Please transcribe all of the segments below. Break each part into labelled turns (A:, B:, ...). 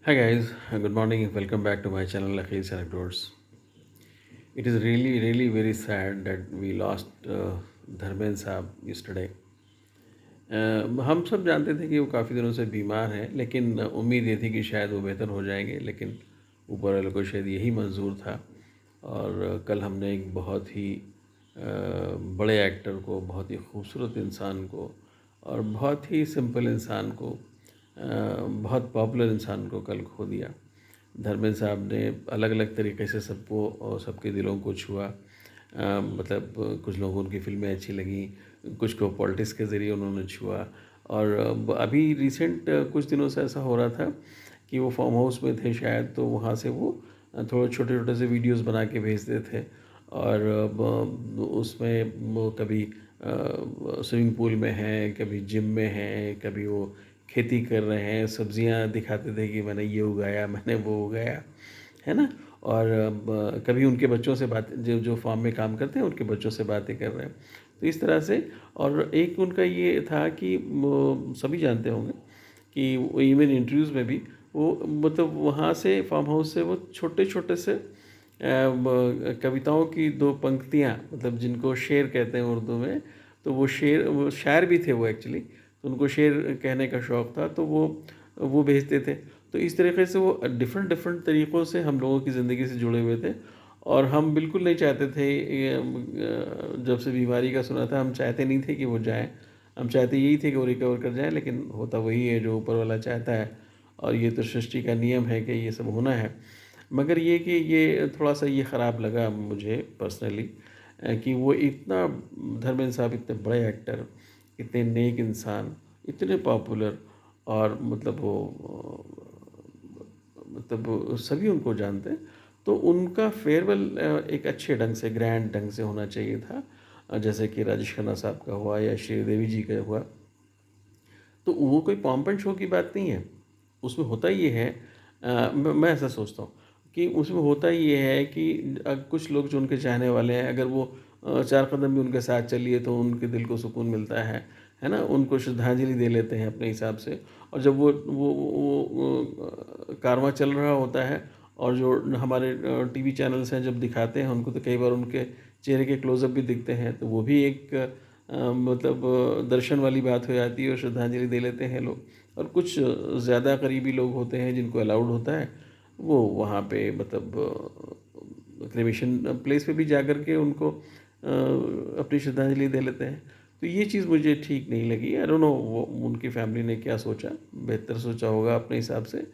A: Hi guys, good morning. Welcome back to my channel Akhil's Anecdotes. It is really very sad that we lost Dharmendra साहब yesterday. हम सब जानते थे कि वो काफ़ी दिनों से बीमार हैं, लेकिन उम्मीद ये थी कि शायद वो बेहतर हो जाएंगे, लेकिन ऊपर वाले को शायद यही मंजूर था। और कल हमने एक बहुत ही बड़े एक्टर को, बहुत ही खूबसूरत इंसान को और बहुत ही सिंपल इंसान को, बहुत पॉपुलर इंसान को कल खो दिया। धर्मेंद्र साहब ने अलग अलग तरीके से सबको और सबके दिलों को छुआ। मतलब कुछ लोगों को उनकी फ़िल्में अच्छी लगीं, कुछ को पॉलिटिक्स के ज़रिए उन्होंने छुआ। और अभी रिसेंट कुछ दिनों से ऐसा हो रहा था कि वो फार्म हाउस में थे शायद, तो वहाँ से वो थोड़े छोटे-छोटे से वीडियोज़ बना के भेजते थे। और उसमें वो कभी स्विमिंग पूल में हैं, कभी जिम में हैं, कभी वो खेती कर रहे हैं, सब्जियां दिखाते थे कि मैंने ये उगाया, मैंने वो उगाया, है ना? और कभी उनके बच्चों से बात, जो जो फार्म में काम करते हैं उनके बच्चों से बातें कर रहे हैं। तो इस तरह से। और एक उनका ये था कि वो सभी जानते होंगे कि वो इवन इंटरव्यूज़ में भी वो, मतलब वहाँ से फार्म हाउस से वो छोटे-छोटे से कविताओं की 2 पंक्तियाँ, मतलब जिनको शेर कहते हैं उर्दू में, तो वो शायर भी थे वो एक्चुअली। तो उनको शेर कहने का शौक़ था, तो वो भेजते थे। तो इस तरीके से वो डिफ़रेंट डिफ़रेंट तरीक़ों से हम लोगों की ज़िंदगी से जुड़े हुए थे। और हम बिल्कुल नहीं चाहते थे, जब से बीमारी का सुना था हम चाहते नहीं थे कि वो जाएँ। हम चाहते यही थे कि वो रिकवर कर जाएँ, लेकिन होता वही है जो ऊपर वाला चाहता है। और ये तो सृष्टि का नियम है कि ये सब होना है। मगर ये कि ये थोड़ा-सा ये ख़राब लगा मुझे पर्सनली, कि वो इतना, धर्मेंद्र साहब इतने बड़े एक्टर, इतने नेक इंसान, इतने पॉपुलर, और मतलब मतलब सभी उनको जानते हैं। तो उनका फेयरवेल एक अच्छे ढंग से, ग्रैंड ढंग से होना चाहिए था। जैसे कि राजेश खन्ना साहब का हुआ या श्रीदेवी जी का हुआ। तो वो कोई पॉम्प एंड शो की बात नहीं है। उसमें होता ये है, मैं ऐसा सोचता हूँ कि उसमें होता ये है कि कुछ लोग जो उनके चाहने वाले हैं, अगर वो 4 कदम भी उनके साथ चलिए तो उनके दिल को सुकून मिलता है ना? उनको श्रद्धांजलि दे लेते हैं अपने हिसाब से। और जब वो कारवां चल रहा होता है, और जो हमारे टीवी चैनल्स हैं जब दिखाते हैं उनको, तो कई बार उनके चेहरे के क्लोज़अप भी दिखते हैं, तो वो भी एक मतलब दर्शन वाली बात हो जाती है और श्रद्धांजलि दे लेते हैं लोग। और कुछ ज़्यादा करीबी लोग होते हैं जिनको अलाउड होता है, वो वहाँ पे मतलब क्रेमेशन प्लेस पे भी जाकर के उनको अपनी श्रद्धांजलि दे लेते हैं। तो ये चीज़ मुझे ठीक नहीं लगी। आई डोंट नो वो उनकी फैमिली ने क्या सोचा, बेहतर सोचा होगा अपने हिसाब से।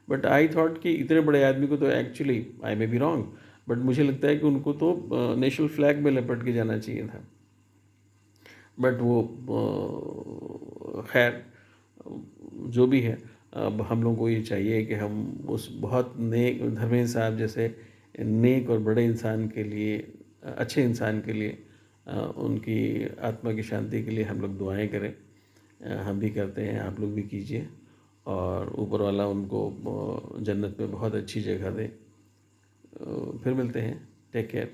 A: बट आई थॉट कि इतने बड़े आदमी को तो, actually I may be wrong, but मुझे लगता है कि उनको तो नेशनल फ्लैग में लपेट के जाना चाहिए था। बट वो खैर, जो भी है, अब हम लोगों को ये चाहिए कि हम उस बहुत नेक धर्मेंद्र साहब जैसे नेक और बड़े इंसान के लिए, अच्छे इंसान के लिए, उनकी आत्मा की शांति के लिए हम लोग दुआएं करें। हम भी करते हैं, आप लोग भी कीजिए। और ऊपर वाला उनको जन्नत में बहुत अच्छी जगह दे। फिर मिलते हैं। Take care.